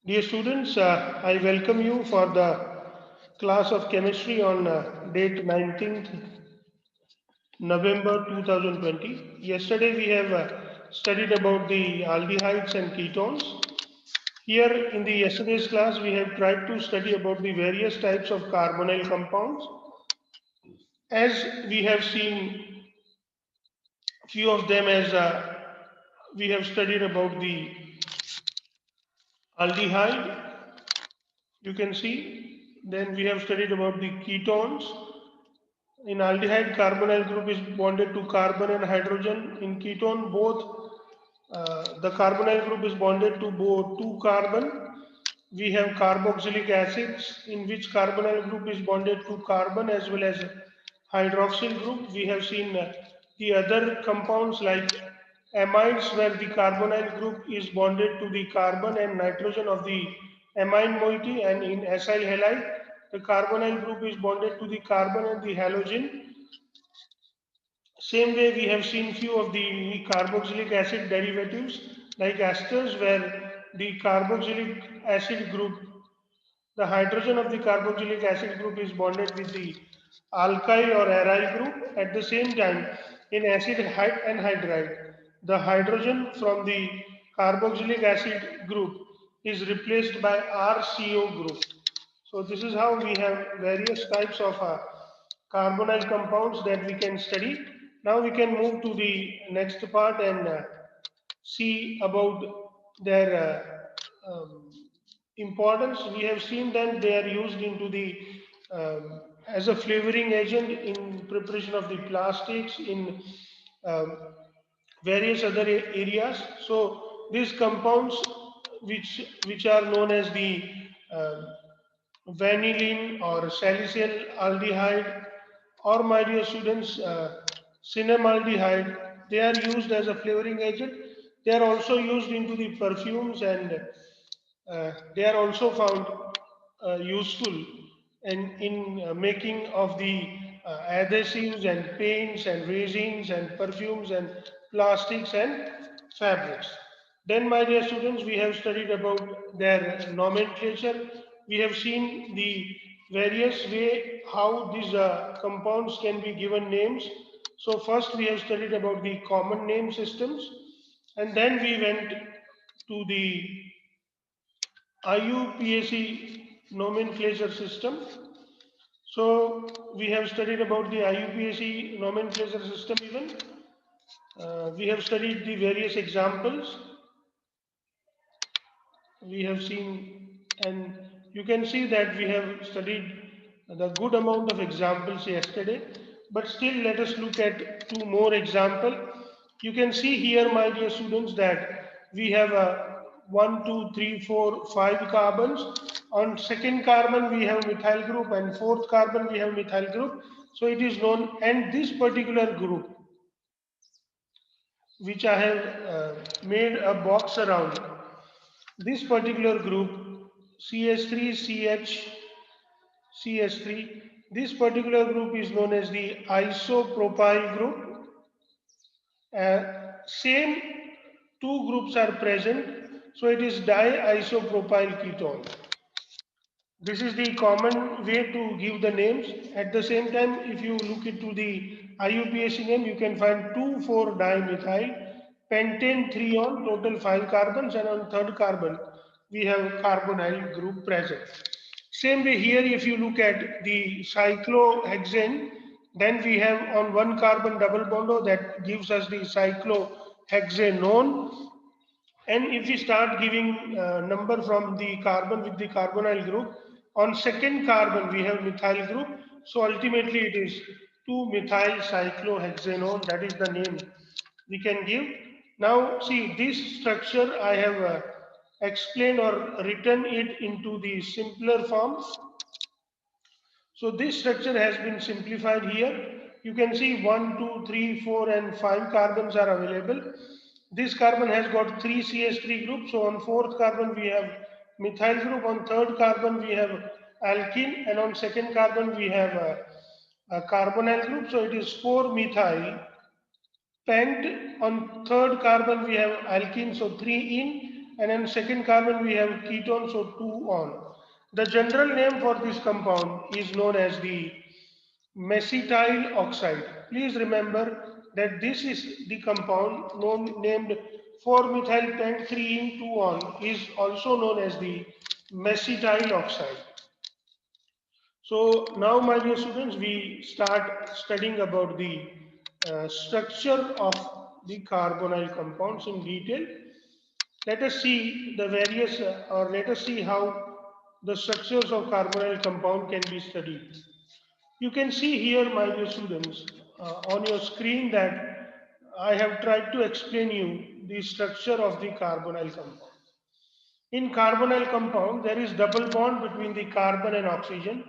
Dear students, I welcome you for the class of chemistry on date 19th November 2020. Yesterday we have studied about the aldehydes and ketones. Here in the yesterday's class we have tried to study about the various types of carbonyl compounds. As we have seen few of them as we have studied about the aldehyde, you can see. Then we have studied about the ketones. In aldehyde, carbonyl group is bonded to carbon and hydrogen. In ketone, both the carbonyl group is bonded to both two carbon. We have carboxylic acids in which carbonyl group is bonded to carbon as well as hydroxyl group. We have seen the other compounds like amides where the carbonyl group is bonded to the carbon and nitrogen of the amine moiety, and in acyl halide the carbonyl group is bonded to the carbon and the halogen. Same way we have seen few of the carboxylic acid derivatives like esters where the carboxylic acid group, the hydrogen of the carboxylic acid group is bonded with the alkyl or aryl group. At the same time, in acid anhydride, the hydrogen from the carboxylic acid group is replaced by RCO group. So this is how we have various types of carbonyl compounds that we can study. Now we can move to the next part and see about their importance. We have seen that they are used into the as a flavoring agent in preparation of the plastics in um, various other areas. So these compounds, which are known as the um vanillin or salicyl aldehyde, or my dear students, cinnamaldehyde, they are used as a flavoring agent. They are also used into the perfumes, and they are also found useful in making of the adhesives and paints and resins and perfumes and plastics and fabrics. Then, my dear students, we have studied about their nomenclature. We have seen the various way how these compounds can be given names. So first we have studied about the common name systems, and then we went to the IUPAC nomenclature system. So we have studied about the IUPAC nomenclature system even. We have studied the various examples. We have seen, and you can see that we have studied the good amount of examples yesterday, but still let us look at two more example. You can see here, my dear students, that we have a 1 2 3 4 5 carbons. On second carbon we have methyl group, and fourth carbon we have methyl group. So it is known, and this particular group which I have made a box around, this particular group, CH3CH, CH3, this particular group is known as the isopropyl group. Same two groups are present, so it is diisopropyl ketone. This is the common way to give the names. At the same time, if you look into the IUPAC name, you can find 2,4-dimethyl pentane 3 on total 5 carbons, and on third carbon we have carbonyl group present. Same way here, if you look at the cyclohexane, then we have on one carbon double bond that gives us the cyclohexanone. And if we start giving number from the carbon with the carbonyl group, on second carbon we have methyl group. So ultimately it is 2-methyl cyclohexanone. That is the name we can give. Now see, this structure I have explained or written it into the simpler form. So this structure has been simplified here. You can see 1, 2, 3, 4 and 5 carbons are available. This carbon has got 3 CH3 groups. So on fourth carbon we have methyl group, on third carbon we have alkene, and on second carbon we have a carbonyl group. So it is 4-methyl pent. On third carbon we have alkene, so 3 in, and then second carbon we have ketone, so 2 on. The general name for this compound is known as the mesitile oxide. Please remember that this is the compound named 4-methyl-pent-3-ene 2-on is also known as the mesitile oxide. So now, my dear students, we start studying about the structure of the carbonyl compounds in detail. Let us see the various, or let us see how the structures of carbonyl compound can be studied. You can see here, my dear students, on your screen that I have tried to explain you the structure of the carbonyl compound. In carbonyl compound, there is double bond between the carbon and oxygen.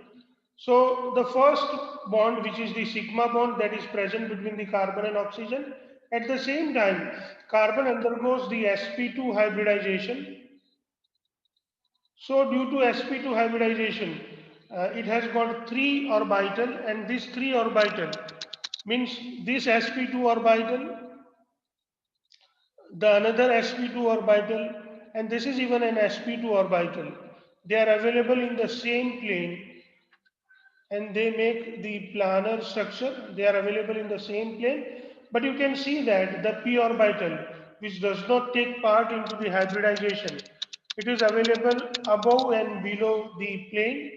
So the first bond, which is the sigma bond that is present between the carbon and oxygen, at the same time, carbon undergoes the sp2 hybridization. So due to sp2 hybridization, it has got 3 orbital, and this 3 orbital means this sp2 orbital, the another sp2 orbital, and this is even an sp2 orbital. They are available in the same plane and they make the planar structure. They are available in the same plane, but you can see that the p orbital, which does not take part into the hybridization, it is available above and below the plane.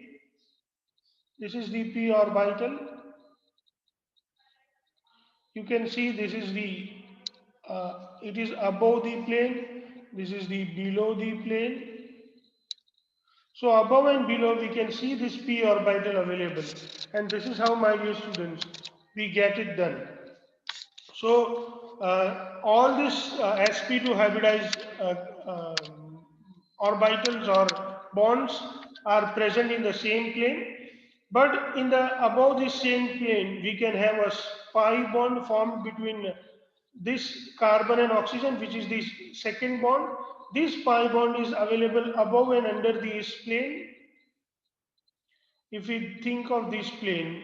This is the p orbital. You can see this is the it is above the plane, this is the below the plane. So above and below we can see this p orbital available, and this is how, my dear students, we get it done. So all this sp2 hybridized orbitals or bonds are present in the same plane, but in the above this same plane we can have a pi bond formed between this carbon and oxygen, which is the second bond. This pi bond is available above and under this plane. If we think of this plane,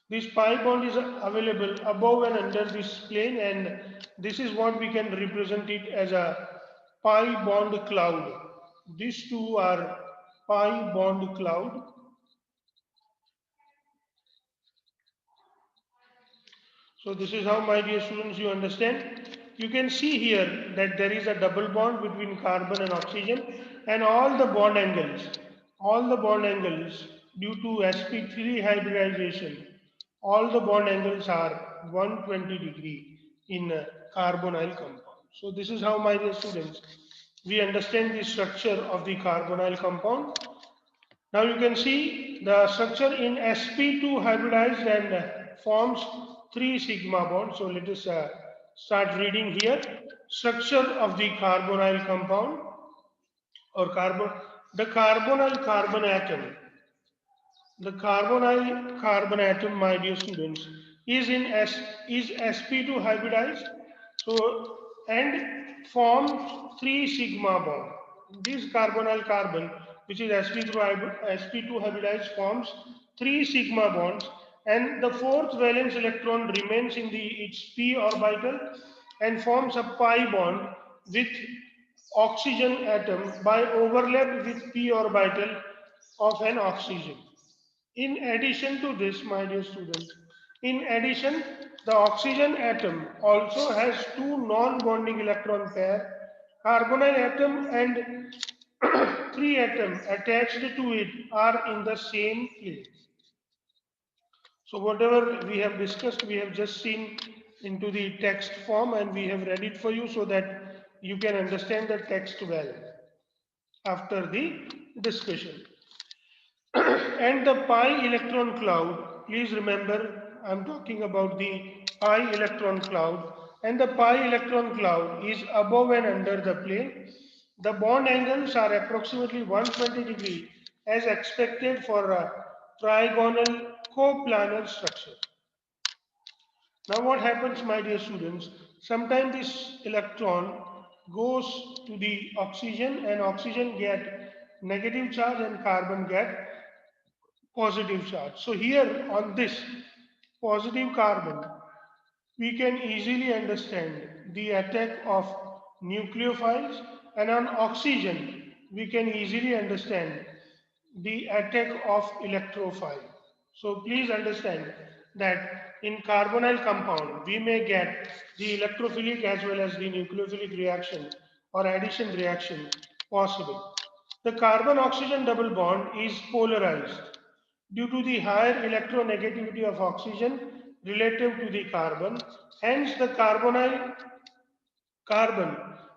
this pi bond is available above and under this plane, and this is what we can represent it as a pi bond cloud. These two are pi bond cloud. So this is how, my dear students, you understand. You can see here that there is a double bond between carbon and oxygen, and all the bond angles due to sp3 hybridization, all the bond angles are 120 in carbonyl compound. So this is how, my dear students, we understand the structure of the carbonyl compound. Now you can see the structure in sp2 hybridized and forms 3 sigma bonds. So let us start reading here. Structure of the carbonyl compound or carbon, the carbonyl carbon atom. The carbonyl carbon atom, my dear students, is is sp2 hybridized. So and forms 3 sigma bond. This carbonyl carbon, which is sp2 hybridized, forms 3 sigma bonds, and the fourth valence electron remains in its p orbital and forms a pi bond with oxygen atom by overlap with p orbital of an oxygen. In addition to this, my dear students, in addition, the oxygen atom also has 2 non-bonding electron pair, carbonyl atom and 3 atom attached to it are in the same plane. So whatever we have discussed, we have just seen into the text form, and we have read it for you so that you can understand the text well after the discussion. And the pi electron cloud, please remember I am talking about the pi electron cloud, and the pi electron cloud is above and under the plane. The bond angles are approximately 120 as expected for a trigonal coplanar structure. Now what happens, my dear students, sometimes this electron goes to the oxygen, and oxygen get negative charge and carbon get positive charge. So here on this positive carbon, we can easily understand the attack of nucleophiles, And on oxygen, we can easily understand the attack of electrophile. So please understand that in carbonyl compound, we may get the electrophilic as well as the nucleophilic reaction or addition reaction possible. The carbon-oxygen double bond is polarized due to the higher electronegativity of oxygen relative to the carbon. Hence, the carbonyl carbon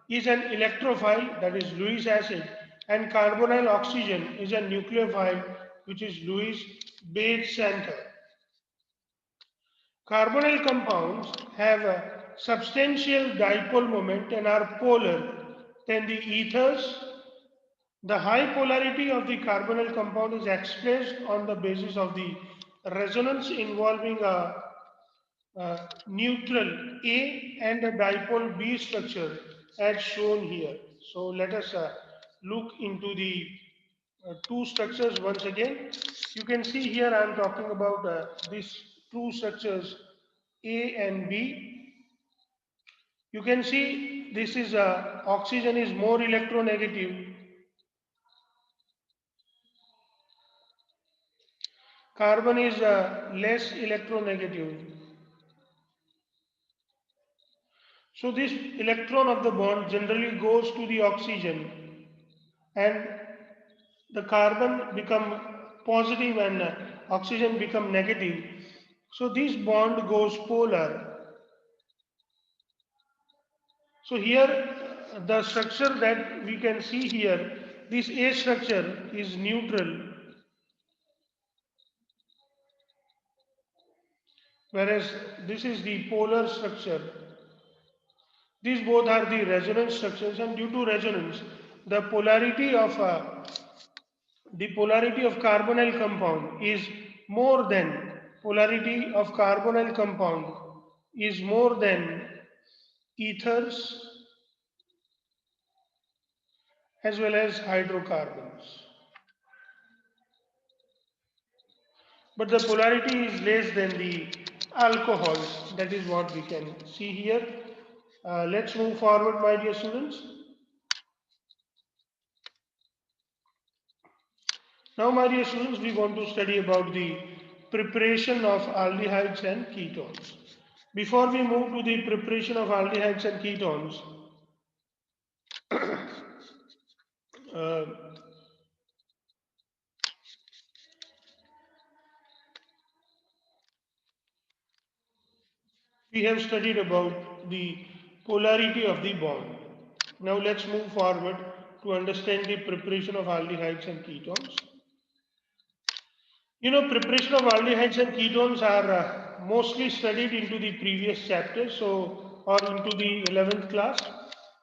is an electrophile, that is Lewis acid, and carbonyl oxygen is a nucleophile, which is Lewis base center. Carbonyl compounds have a substantial dipole moment and are polar than the ethers. The high polarity of the carbonyl compound is expressed on the basis of the resonance involving a neutral A and a dipole B structure as shown here. So let us look into the two structures once again. You can see here I am talking about these two structures A and B. You can see this is oxygen is more electronegative, carbon is less electronegative. So this electron of the bond generally goes to the oxygen and the carbon become positive and oxygen become negative. So this bond goes polar. So here the structure that we can see here, this A structure is neutral, whereas this is the polar structure. These both are the resonance structures, and due to resonance, the polarity of carbonyl compound is more than polarity of carbonyl compound is more than ethers as well as hydrocarbons. But the polarity is less than the alcohols. That is what we can see here. Let's move forward, my dear students. Now, my dear students, we want to study about the preparation of aldehydes and ketones. Before we move to the preparation of aldehydes and ketones, uh, we have studied about the polarity of the bond. Now let's move forward to understand the preparation of aldehydes and ketones. You know, preparation of aldehydes and ketones are mostly studied into the previous chapter, so or into the 11th class.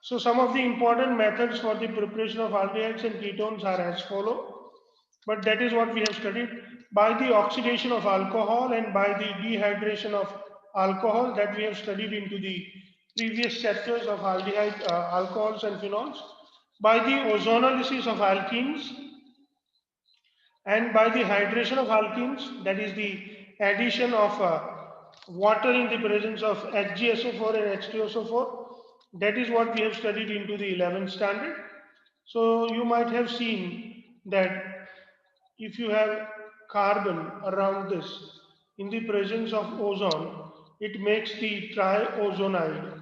So some of the important methods for the preparation of aldehydes and ketones are as follow. But that is what we have studied by the oxidation of alcohol and by the dehydration of alcohol that we have studied into the previous chapters of aldehyde, alcohols and phenols, by the ozonolysis of alkenes, and by the hydration of alkenes, that is the addition of water in the presence of HgSO4 and H2SO4. That is what we have studied into the 11th standard. So you might have seen that if you have carbon around this in the presence of ozone, it makes the triozonide.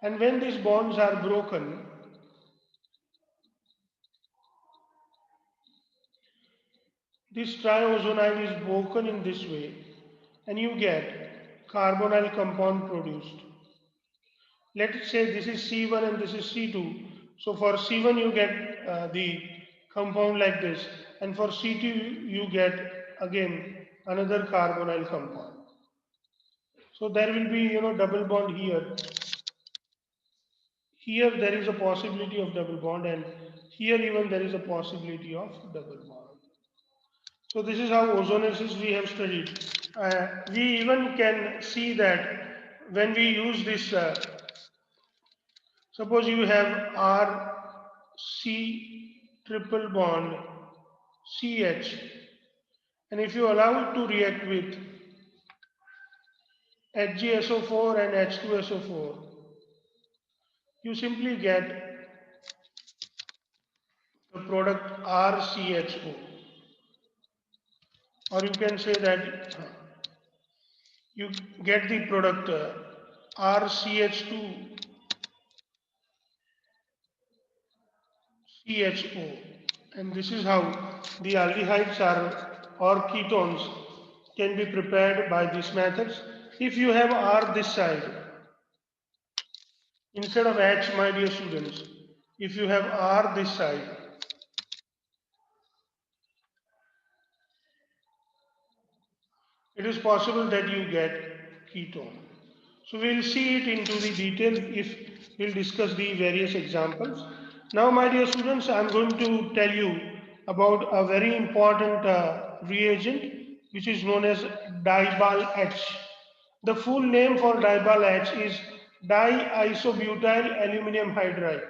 And when these bonds are broken, this triozonide is broken in this way and you get carbonyl compound produced. Let's say this is C1 and this is C2. So for C1 you get the compound like this, and for C2 you get again another carbonyl compound. So there will be, you know, double bond here. Here there is a possibility of double bond, and here even there is a possibility of double bond. So this is how ozonolysis we have studied. We even can see that when we use this, suppose you have R C triple bond CH, and if you allow it to react with HgSO4 and H2SO4, you simply get the product RCHO, or you can say that you get the product RCH2 CHO, and this is how the aldehydes are or ketones can be prepared by these methods. If you have R this side instead of H, my dear students, if you have R this side, it is possible that you get ketone. So we'll see it into the detail if we'll discuss the various examples. Now, my dear students, I'm going to tell you about a very important reagent which is known as DIBAL H. The full name for DIBAL H is diisobutyl aluminum hydride.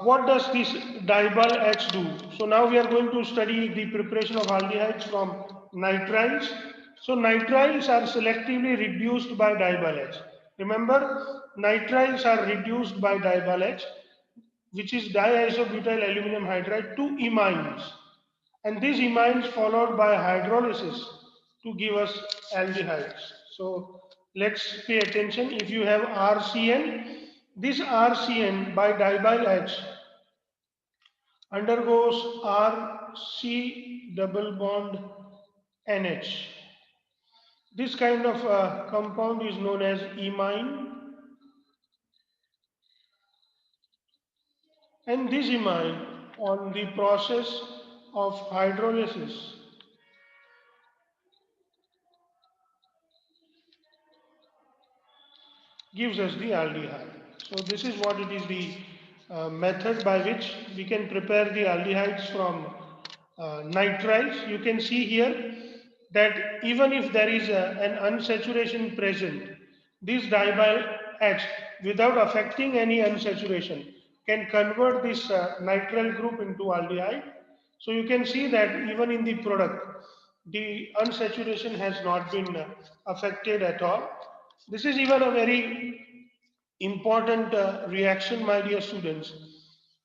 What does this DIBAL H do? So now we are going to study the preparation of aldehydes from nitriles. So nitriles are selectively reduced by DIBAL H. Remember, nitriles are reduced by DIBAL H, which is diisobutyl aluminum hydride, to imines. And these imines followed by hydrolysis to give us aldehydes. So let's pay attention. If you have RCN, this RCN by dibyl H undergoes RC double bond NH. This kind of compound is known as imine, and this imine on the process of hydrolysis gives us the aldehyde. So this is what it is, the method by which we can prepare the aldehydes from nitriles. You can see here that even if there is an unsaturation present, this dibyl H, without affecting any unsaturation, can convert this nitrile group into aldehyde. So you can see that even in the product, the unsaturation has not been affected at all. This is even a very important reaction, my dear students.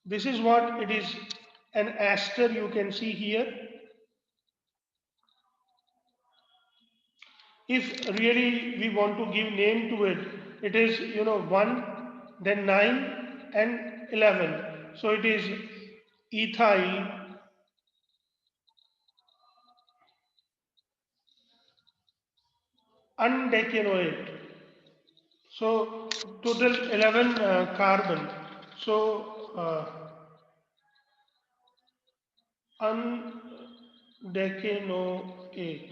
This is what it is, an ester you can see here. If really we want to give name to it, it is 1, then 9 and 11. So it is ethyl undecanoate. So total 11 carbon. So undecanoate.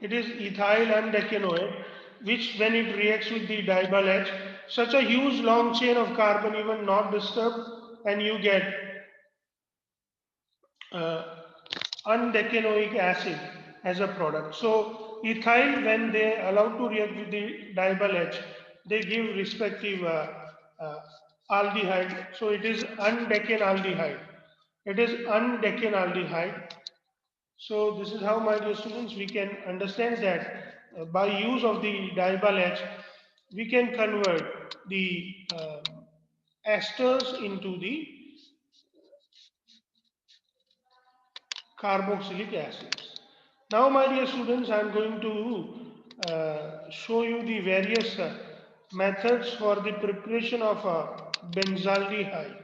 It is ethyl undecanoate, which when it reacts with the dibyl H, such a huge long chain of carbon even not disturbed, and you get uh, undecanoic acid as a product. So ethyl, when they allowed to react with the dibyl H, they give respective uh, aldehyde. So it is undecanaldehyde. It is undecanaldehyde. So this is how, my dear students, we can understand that by use of the dibyl H, we can convert the esters into the carboxylic acids. Now, my dear students, I am going to show you the various methods for the preparation of benzaldehyde.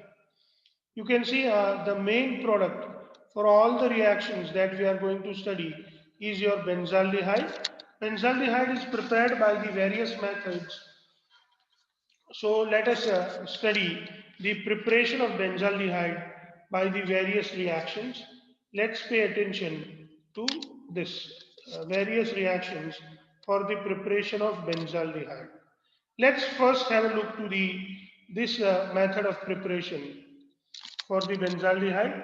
You can see the main product for all the reactions that we are going to study is your benzaldehyde. Benzaldehyde is prepared by the various methods. So let us study the preparation of benzaldehyde by the various reactions. Let's pay attention to this various reactions for the preparation of benzaldehyde. Let's first have a look to this method of preparation for the benzaldehyde.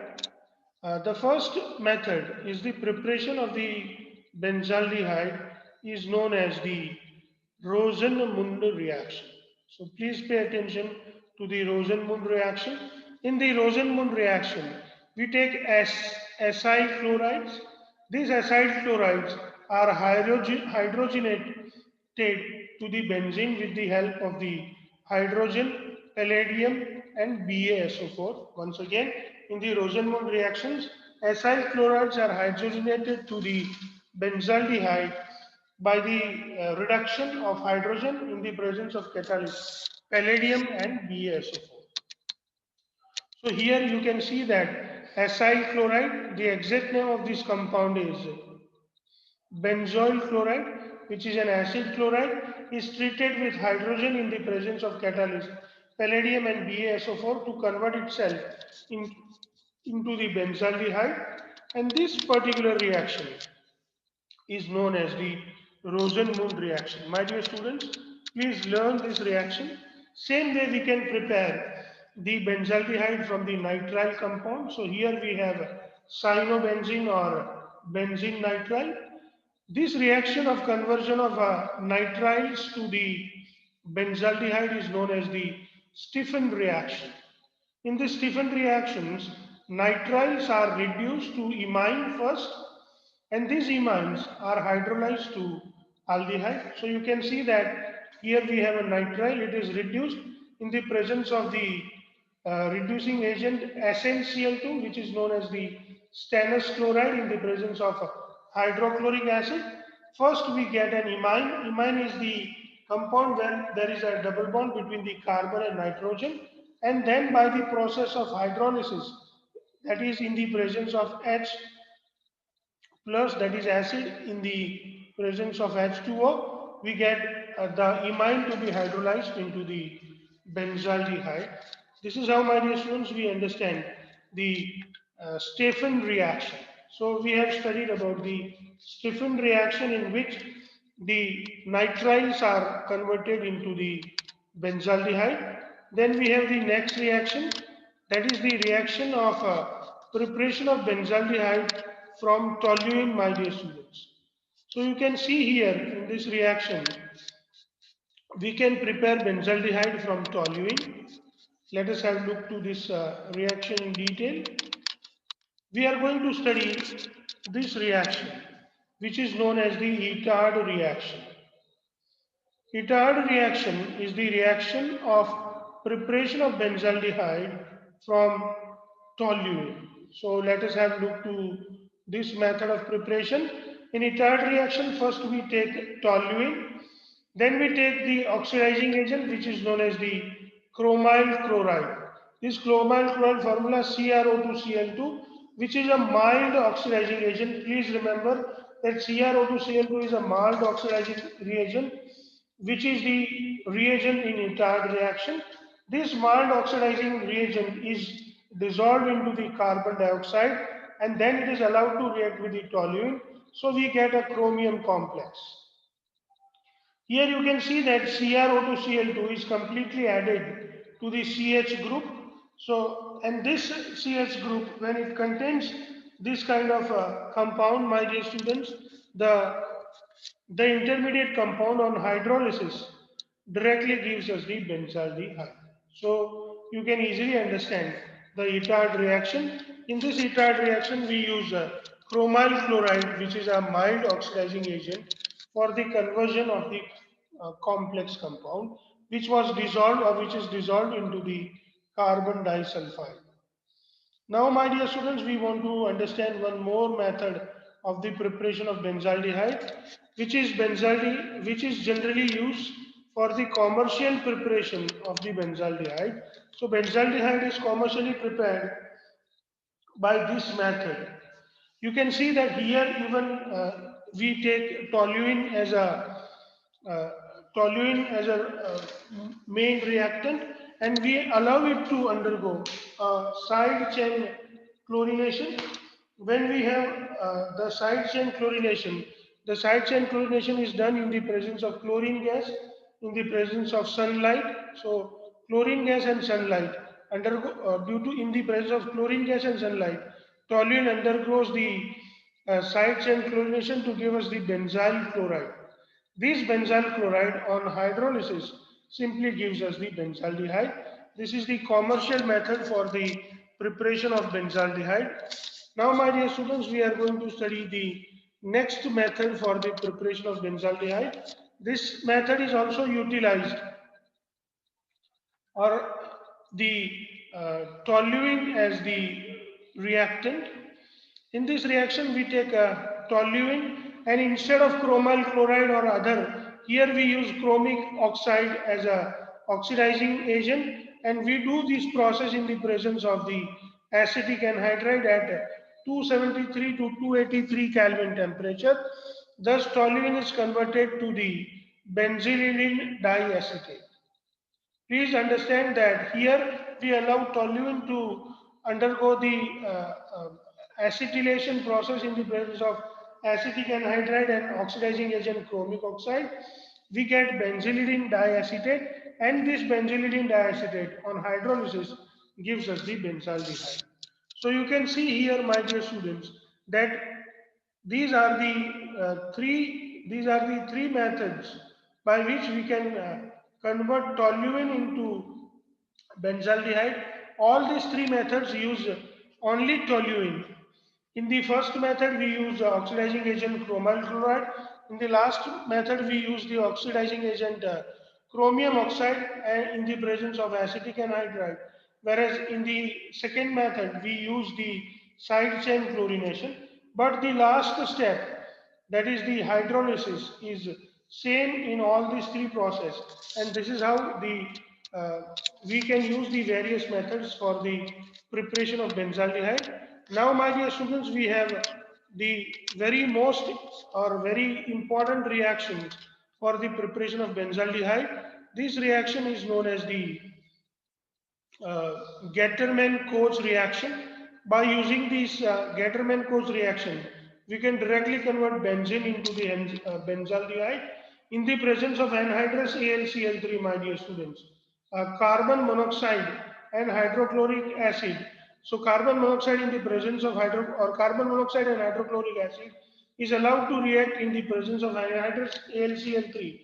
The first method is the preparation of the benzaldehyde is known as the Rosenmund reaction. So please pay attention to the Rosenmund reaction. In the Rosenmund reaction, we take acyl chlorides. These acyl chlorides are hydrogenated to the benzene with the help of the hydrogen, palladium, and BaSO4. Once again, in the Rosenmund reactions, acyl chlorides are hydrogenated to the benzaldehyde by the reduction of hydrogen in the presence of catalyst, palladium and BaSO4. So here you can see that acyl chloride, the exact name of this compound is benzoyl chloride, which is an acid chloride, is treated with hydrogen in the presence of catalyst, palladium and BaSO4 to convert itself in, into the benzaldehyde. And this particular reaction is known as the Rosenmund reaction. My dear students, please learn this reaction. Same way we can prepare the benzaldehyde from the nitrile compound. So here we have cyanobenzene or benzene nitrile. This reaction of conversion of nitriles to the benzaldehyde is known as the Stephen reaction. In the Stephen reactions, nitriles are reduced to imine first, and these imines are hydrolyzed to aldehyde. So you can see that here we have a nitrile, it is reduced in the presence of the reducing agent SnCl2, which is known as the stannous chloride in the presence of hydrochloric acid. First we get an imine. Imine is the compound where there is a double bond between the carbon and nitrogen, and then by the process of hydrolysis, that is in the presence of H plus, that is acid, in the presence of H2O, we get the imine to be hydrolyzed into the benzaldehyde. This is how, my dear students, we understand the Stephen reaction. So we have studied about the Stephen reaction in which the nitriles are converted into the benzaldehyde. Then we have the next reaction, that is the reaction of preparation of benzaldehyde from toluene, my dear students. So you can see here in this reaction, we can prepare benzaldehyde from toluene. Let us have a look to this reaction in detail. We are going to study this reaction, which is known as the Etard reaction. Etard reaction is the reaction of preparation of benzaldehyde from toluene. So let us have a look to this method of preparation. In Etard reaction, first we take toluene, then we take the oxidizing agent, which is known as the chromyl chloride. This chromyl chloride formula CrO2Cl2, which is a mild oxidizing agent. Please remember that CrO2Cl2 is a mild oxidizing reagent, which is the reagent in Etard reaction. This mild oxidizing reagent is dissolved into the carbon dioxide, and then it is allowed to react with the toluene. So we get a chromium complex. Here you can see that CrO2Cl2 is completely added to the CH group. So, and this CH group, when it contains this kind of compound, my dear students, the the intermediate compound on hydrolysis directly gives us the benzaldehyde. So you can easily understand the Etard reaction. In this Etard reaction, we use chromyl chloride, which is a mild oxidizing agent for the conversion of the complex compound, which was dissolved or which is dissolved into the carbon disulfide. Now, my dear students, we want to understand one more method of the preparation of benzaldehyde, which is generally used for the commercial preparation of the benzaldehyde. So, benzaldehyde is commercially prepared by this method. You can see that here even we take uh, toluene as a main reactant, and we allow it to undergo side chain chlorination. When we have the side chain chlorination is done in the presence of chlorine gas, in the presence of sunlight. So chlorine gas and sunlight due to in the presence of chlorine gas and sunlight, toluene undergoes the side chain chlorination to give us the benzyl chloride. This benzyl chloride on hydrolysis simply gives us the benzaldehyde. This is the commercial method for the preparation of benzaldehyde. Now, my dear students, we are going to study the next method for the preparation of benzaldehyde. This method is also utilized, or the toluene as the reactant. In this reaction, we take a toluene, and instead of chromyl chloride or other, here we use chromic oxide as a oxidizing agent, and we do this process in the presence of the acetic anhydride at 273 to 283 Kelvin temperature. Thus, toluene is converted to the benzylidene diacetate. Please understand that here we allow toluene to undergo the acetylation process in the presence of acetic anhydride and oxidizing agent chromic oxide. We get benzylidene diacetate, and this benzylidene diacetate on hydrolysis gives us the benzaldehyde. So you can see here, my dear students, that these are the three methods by which we can convert toluene into benzaldehyde. All these three methods use only toluene. In the first method, we use oxidizing agent chromyl chloride. In the last method, we use the oxidizing agent chromium oxide and in the presence of acetic anhydride. Whereas in the second method, we use the side chain chlorination. But the last step, that is the hydrolysis, is same in all these three processes. And this is how the we can use the various methods for the preparation of benzaldehyde. Now, my dear students, we have the very most or very important reaction for the preparation of benzaldehyde. This reaction is known as the uh, Gattermann-Koch reaction. By using this Gattermann-Koch reaction, we can directly convert benzene into the benzaldehyde in the presence of anhydrous AlCl3, my dear students. Carbon monoxide and hydrochloric acid. So carbon monoxide in the presence of carbon monoxide and hydrochloric acid is allowed to react in the presence of anhydrous AlCl3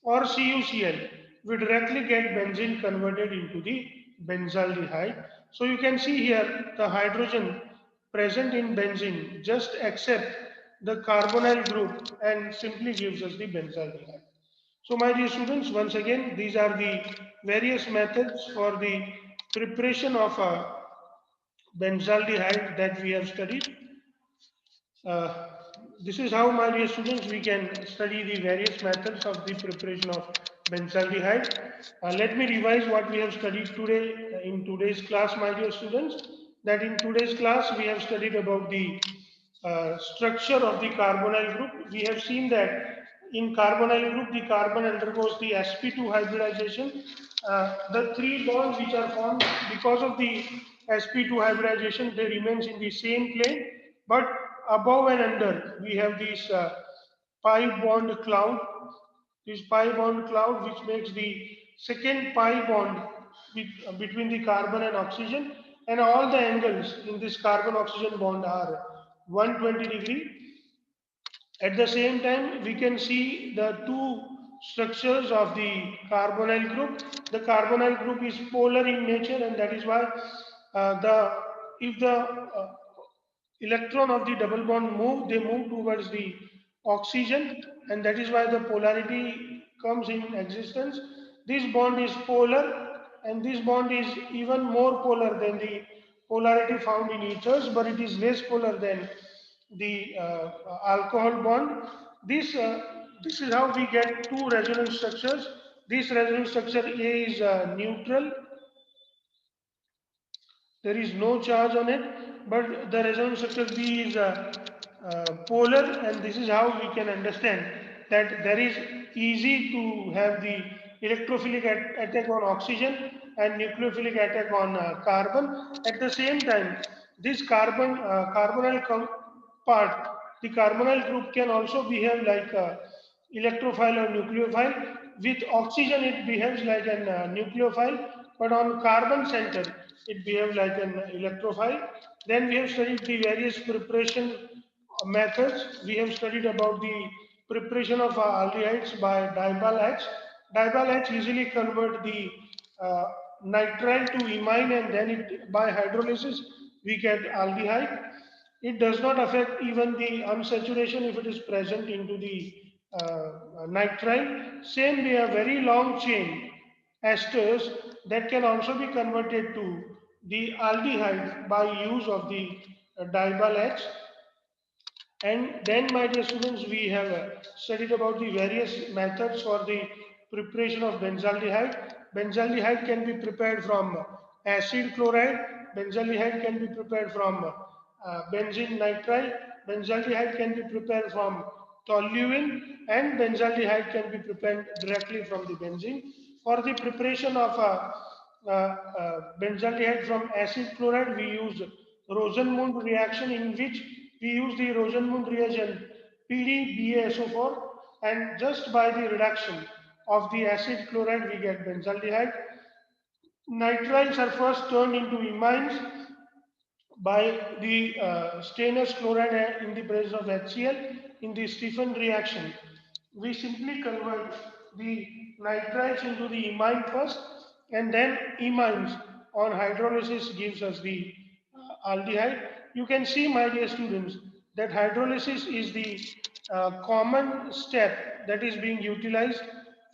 or CuCl. We directly get benzene converted into the benzaldehyde. So you can see here the hydrogen present in benzene just accept the carbonyl group and simply gives us the benzaldehyde. So my dear students, once again, these are the various methods for the preparation of a benzaldehyde that we have studied. Uh, this is how, my dear students, we can study the various methods of the preparation of benzaldehyde. Let me revise what we have studied today in today's class, my dear students. That in today's class we have studied about the structure of the carbonyl group. We have seen that in carbonyl group, the carbon undergoes the sp2 hybridization. The three bonds which are formed because of the sp2 hybridization, they remains in the same plane, but above and under we have this pi bond cloud, this pi bond cloud which makes the second pi bond between the carbon and oxygen, and all the angles in this carbon oxygen bond are 120 degree. At the same time, we can see the two structures of the carbonyl group. The carbonyl group is polar in nature, and that is why the if the electron of the double bond move, they move towards the oxygen, and that is why the polarity comes in existence. This bond is polar, and this bond is even more polar than the polarity found in ethers, but it is less polar than the alcohol bond. This is how we get two resonance structures. This resonance structure A is neutral, there is no charge on it, but the resonance structure B is polar, and this is how we can understand that there is easy to have the electrophilic attack on oxygen and nucleophilic attack on carbon. At the same time, this carbonyl part, the carbonyl group can also behave like a electrophile or nucleophile. With oxygen, it behaves like an nucleophile, but on carbon center, it behaves like an electrophile. Then we have studied the various preparation methods. We have studied about the preparation of aldehydes by DIBAL H. DIBAL H usually convert the uh, nitrile to imine, and then by hydrolysis we get aldehyde. It does not affect even the unsaturation if it is present into the nitrile. Same way, a very long chain esters that can also be converted to the aldehyde by use of the DIBAL H. And then, my dear students, we have studied about the various methods for the preparation of benzaldehyde. Benzaldehyde can be prepared from acid chloride. Benzaldehyde can be prepared from benzene nitrile. Benzaldehyde can be prepared from toluene, and benzaldehyde can be prepared directly from the benzene. For the preparation of benzaldehyde from acid chloride, we use Rosenmund reaction, in which we use the Rosenmund reagent PDBaSO4, and just by the reduction of the acid chloride we get benzaldehyde. Nitriles are first turned into imines by the stannous chloride in the presence of HCl. In the Stephen reaction, we simply convert the nitriles into the imine first, and then imines on hydrolysis gives us the aldehyde. You can see, my dear students, that hydrolysis is the common step that is being utilized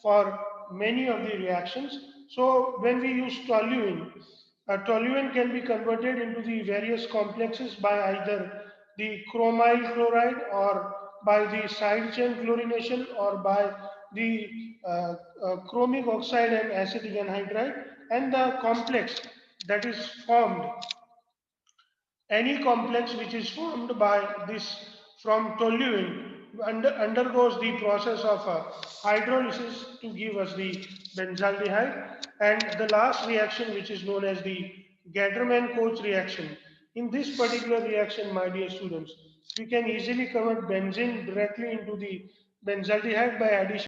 for many of the reactions. So when we use toluene, a toluene can be converted into the various complexes by either the chromyl chloride, or by the side chain chlorination, or by the chromic oxide and acetic anhydride, and the complex that is formed, any complex which is formed by this from toluene undergoes the process of hydrolysis to give us the benzaldehyde. And the last reaction, which is known as the Gattermann-Koch reaction. In this particular reaction, my dear students, we can easily convert benzene directly into the benzaldehyde by addition